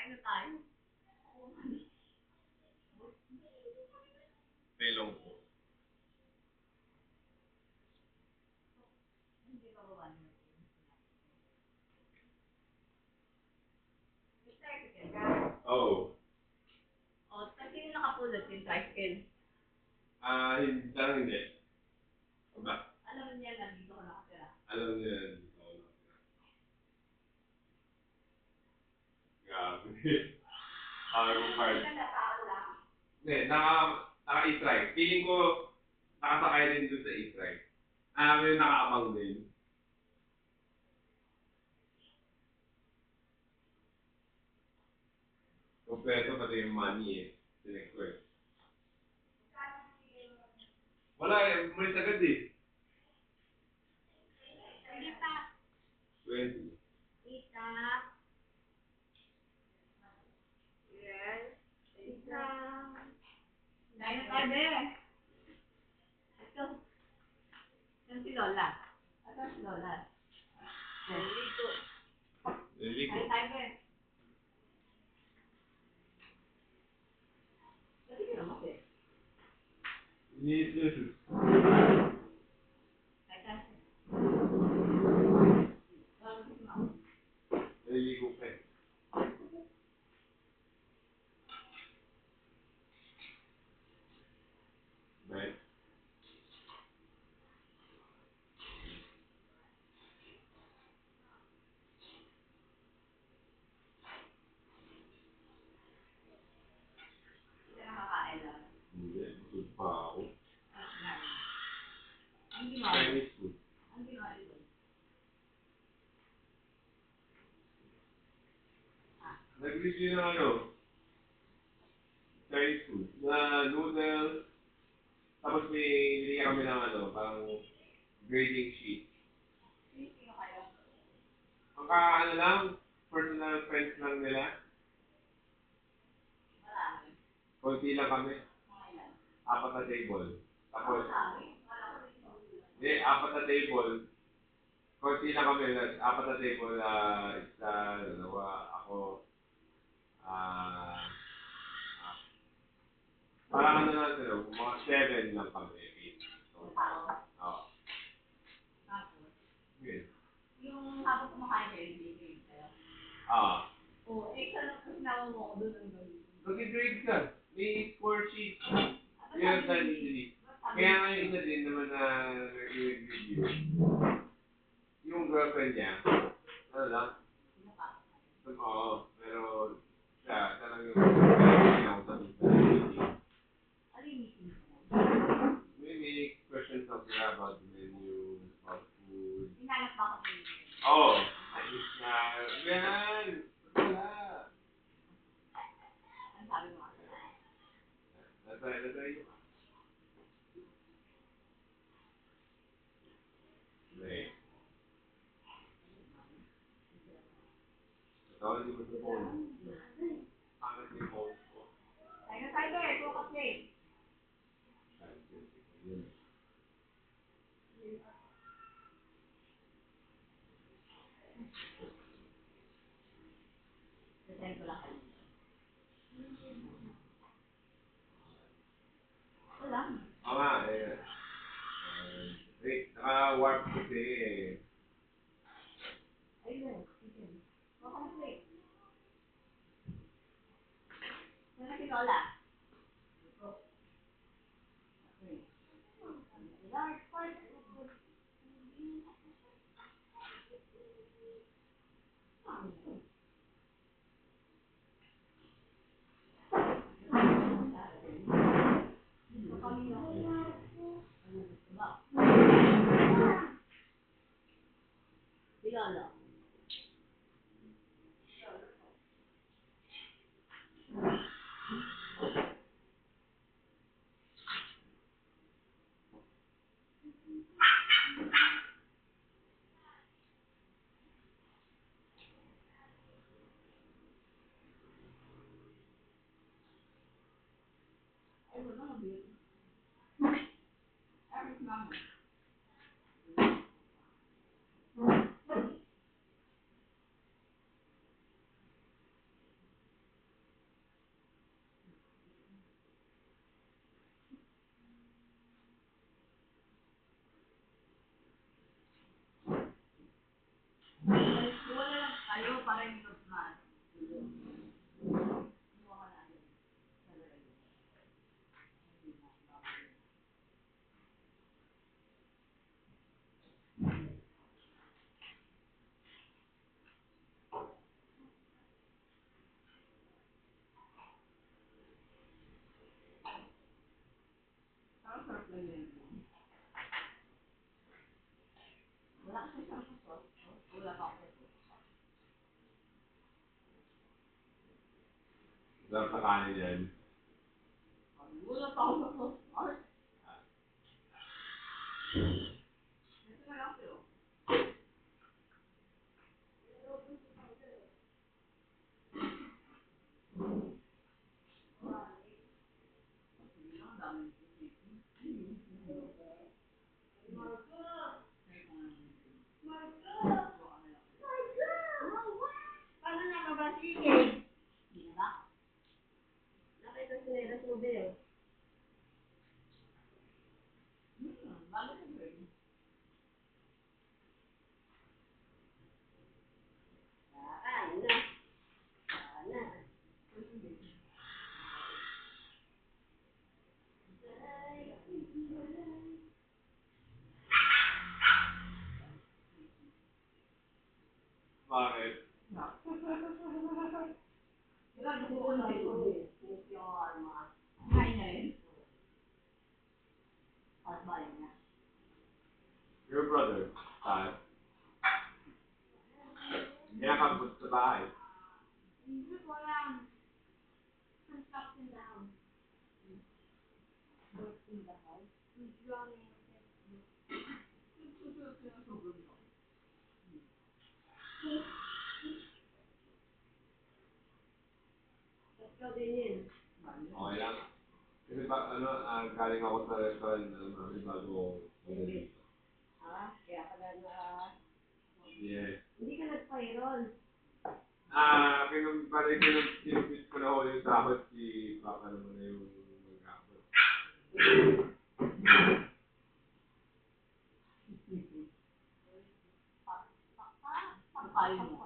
Kain na tayo. Pelong po. Hindi pa baba niyo. May tricycle ka? Oo. O, kasi yung nakapulot yung tricycle. Hindi. Parang hindi. Aba, Alam niya na dito ko nakatira. alam niyo yan. Grabe. Power card. Ganda tao lang. Hindi, naka-e-trike. Feeling ko, nakasakay din dun sa e-trike. May nakaabang din. Kompleto pati yung money eh. Sinek ko eh. Wala eh, umalis agad eh. Sige pa. 20. Tita. Yes. Tita. Kain na tayo, be. Let's go. Yan si Lola. Asan si Lola? Lito. Liliko. Kain tayo, be. Kasi ka naman, be. Yes. Kain tayo. Liliko pa eh. Bet. Hindi ka nakakain lang. Hindi, busog pa ako. Ang ginawa. Chinese food. Ang ginawa dito. Nag-review ng Chinese food. Na noodles. Tapos may binigyan kami ng parang grading sheet. Sino kayo? Ang lang, personal friends lang nila. Marami. Konti lang kami. Mga ilan? 4 na table. Tapos, Marami. hindi, 4 na table. Konti lang kami. 4 na table, isa, dalawa, ako. Ah, parang lang sila, mga 7 lang kami. 8. So, oo. Tapos, Yun. yung habang kumakain kayo, bibigay kayo. Oo. Saan ang sinawa mo ako doon ng gawin? Mag-grade ka. May score sheet. Yan ang done easily. Kaya nga yung isa din naman na nag-review. Yung girlfriend niya, lang? Oo, pero siya lang yung kaya ako sa meeting. May questions of sila about the menu, about food. Hinanap ba ako kayo? Oo, ayos na. Yan! Wala. Ang sabi mo? Nasa iyo. Right. Ito, hindi mo sa phone. Pangat yung phone ko. Tayo na tayo eh, buka plate. Sasend ko lang kayo. Wala. Oo nga, eh. Wait, naka-warp kasi eh. Ayun eh. Sige. Buka na plate. Yan na si Lola. Large part of food. Si Lolo. Ay, wala nga beer. Ay, mama. Wala kasi siyang kusot. Wala pa ako kusot. Sarap sa kanin yan. Wala pa ako kusot. Ito na lang sa'yo. Paano na ba sige? Hindi na ba? Nakita sila yung tubig. Bago sa brain. Bakit? Kain na rin. At bayan niya. Your brother, saan? Kinakabot sa bahay. Walang stuck in the house. In the house? Drowning. Ikaw din yun. Okay lang. Kasi galing ako sa restaurant na namin bago umalis. Kaya pala na... Yeah. Hindi ka nag-payroll. Kinupit ko na ako yung sahod si Papa naman na yung mag-apot. Papayo mo.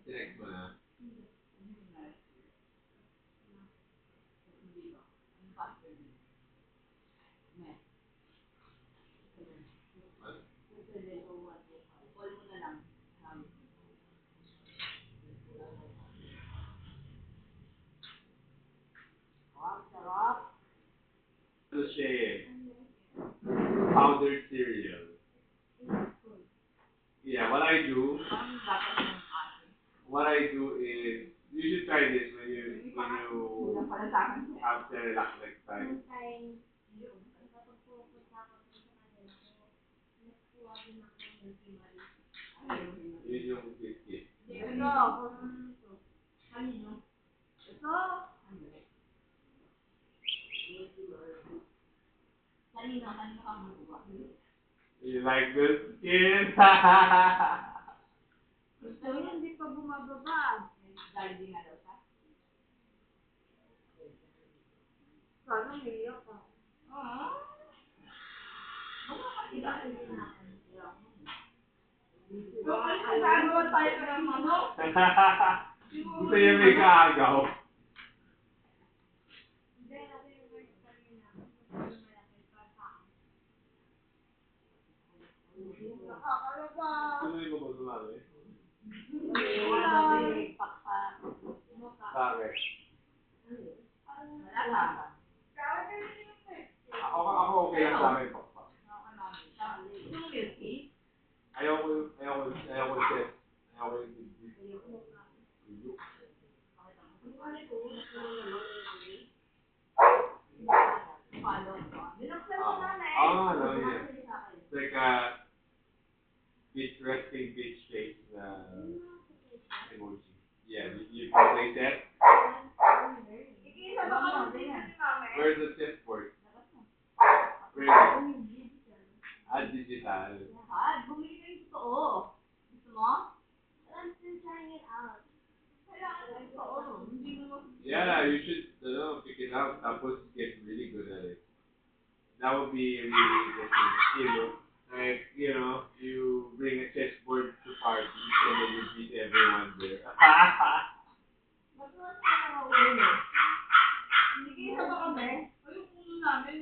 Tinext mo na. Ano siya eh? Powdered cereal. Yeah, what I do is, you should try this when you have Cerelac next time. Yun yung biscuit. Kanino ka mabuwa? You like this skin? Gusto niya, hindi pa bumababa. Galing nga daw siya. Sana may iyak ka. Baka kasi gagawa tayo ng manok. Gusto niya may kaagaw. Tuloy mo ba sumali? Wala. Bakit? Wala. Ako okay lang sa akin. Yung milky? Ayaw ko chef. Ayaw ko yung it's like a resting bitch face emoji. Yeah, you play chess? Where's the chessboard? Really? Digital. Bumili ka yung totoo. Gusto mo? I'm still trying it out. Kailangan yung totoo. Hindi mo Yeah, you should pick it up. Tapos get really good at it. That would be a really interesting skill. Like, you bring a chessboard to parties and then you beat everyone there. Hindi kayo sa baka, be? Ay, yung puno namin.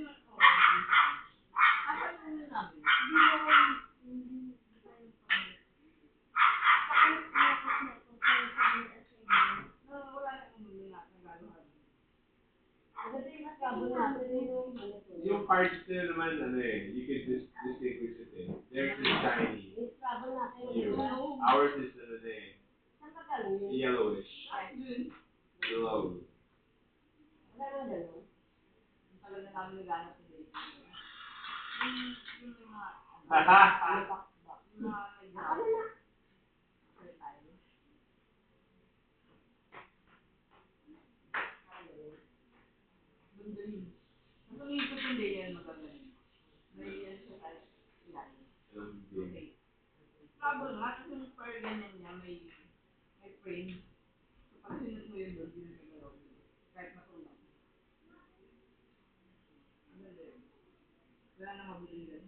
Scrabble natin yung ano to. Yung cards nila naman, ano eh, you can just distinguish it eh. Theirs is shiny. Yung Scrabble natin. Here. Ours is ano eh, Saan ka galing yun? yellowish. Dun. Yellow. Wala naman gano'n. Talaga namin naghanap ng date. Yung mga, Haha! yung mga may Ako na na. Sir tayo. Bundalin. Mas umikot yung day yan magagaling. May yan siya tayo. Ilalim. Okay. Scrabble nga, kasi yung per ganyan niya, may frame. So pag sinunod mo yun doon, hindi na nagalaw. Kahit matulog. Ano din? Wala na mabiling din.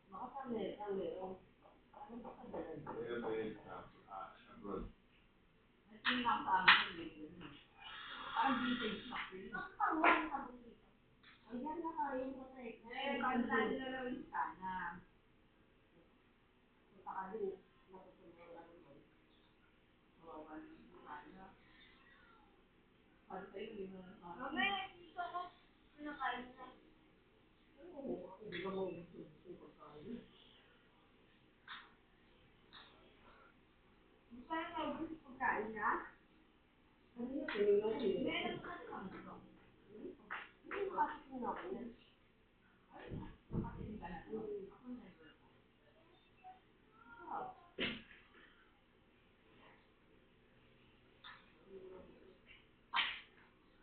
Makasama meron. Ano ba ka dalan? Ayan ba yun abroad? Natin lang sa amin yung day yun. Parang vintage na frame. Nakakawal ka ba dito? Ayan na ka, yung protect. Eh, paano natin nalalawin sana? Punta ka din. Natutunan ka rin doon. Kawawa naman yung sana. Para sa'yo, hindi mo na sana. Mamaya, dito ako. Pinakain na. Oo, hindi ka mo gusto yung pagkain. Gusto na maubos yung pagkain niya? Ano yun? Tinignan ko yun. Meron ka kasi kami ito. Hindi, nakatikin na ako yan. Ay, nakatinig ka na ito. Ako never.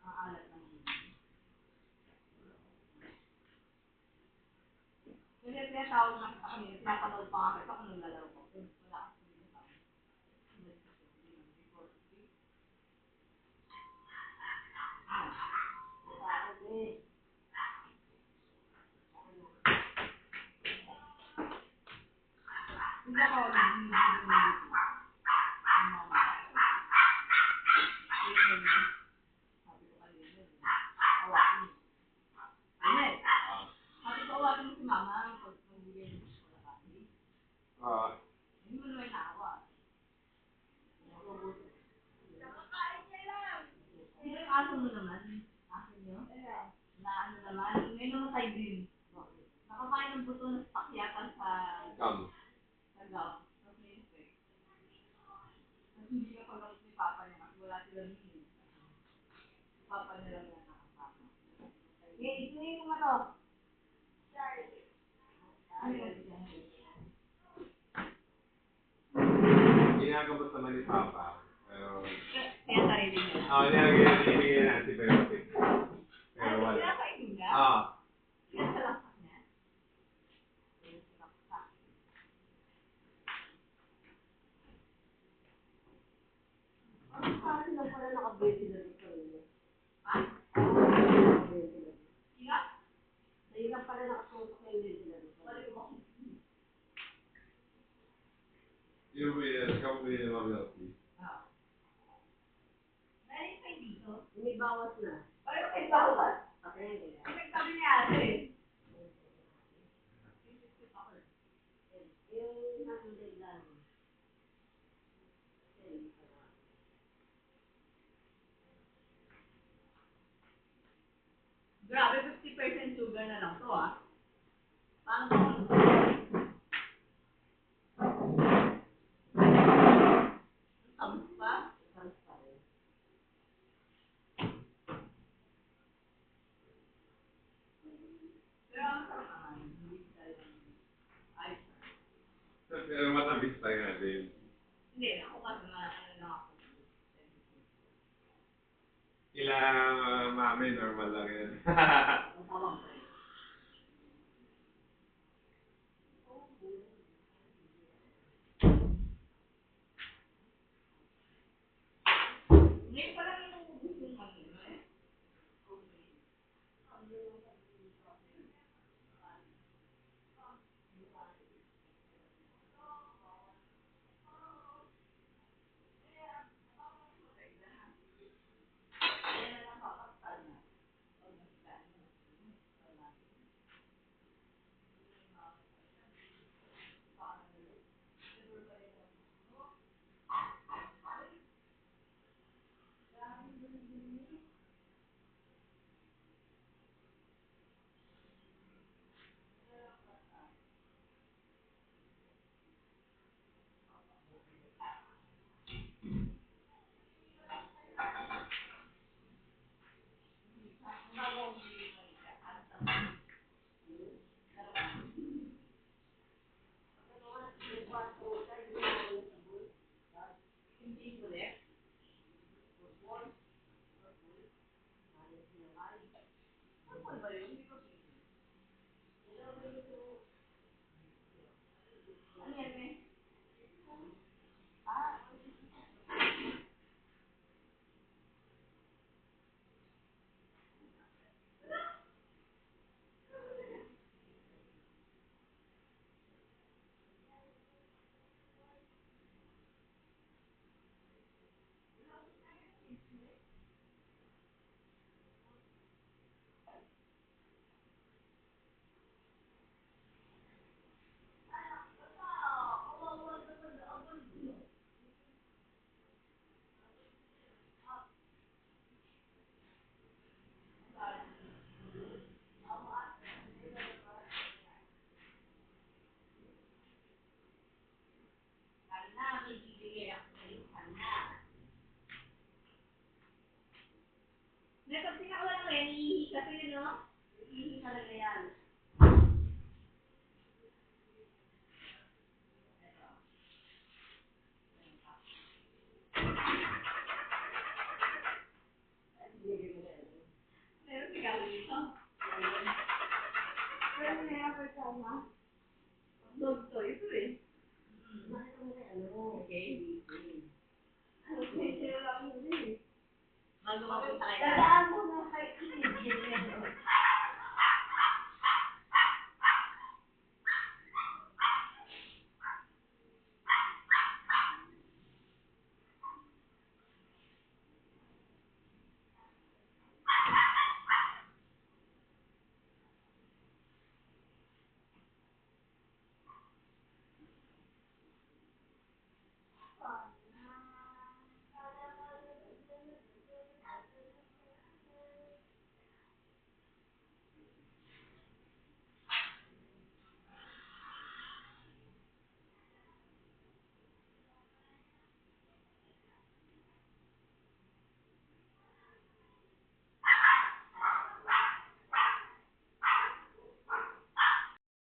Ang alat naman yun. Kasi tinatawag na kita kanina, pinapanood pa nga kita kung naglalaro ko. Wala kasi hindi sa akin. Sabi. Hindi ako nag-video ng YouTube. Ang mama. Sabi ko kanina, awakin mo. Ayan. Sabi ko, awakin mo si mama pag magbigay mo sa wala kasi. Hindi mo naman naawa. Sino yung aso mo naman? Aso nyo? Na ano naman? May namatay din. Nakakain ng buto ng pakyatan sa Gum. gum. Tapos may insect. Tapos hindi ka pagamot ni Papa niya kasi wala sila nun eh. Papa niya lang yan nakasama. Okay, ituloy mo nga to. Ano yun siya? Ginagamot naman ni Papa. Pero, Kaya sarili niya. nilagyan na antibiotic. Pero wala. Pinapainom niya? Kaya sa laksak niya? Ang kasi lang pala naka-ventilator sa inyo. Ha? Naka-ventilator. Sino? Sa'yo lang pala nakatutok yung ventilator. Balik ko ba? Yung company na milk tea. Meron kayo dito? May bawas na. Paano kayo bawat? Patayin ko yan. Nagsabi ni ate. Yung nasulit lang. Grabe, 50% sugar na lang to ah. Paano ba kung tamis pa? Tamis pa rin. Pero ang sarap naman. Hindi dahil ay. Pero matamis tayo natin. Hindi, ako kasi na ano lang ako. Kila mami, normal lang yan. Ang tawag ko. Ngayon pa lang inuubos yung ano eh. Ano ba yun? Hindi ko ano yan eh? Ah, sana may bibigay ako sa'yo. Sana. Hindi, pag tinakawalan ko yan, iihi kasi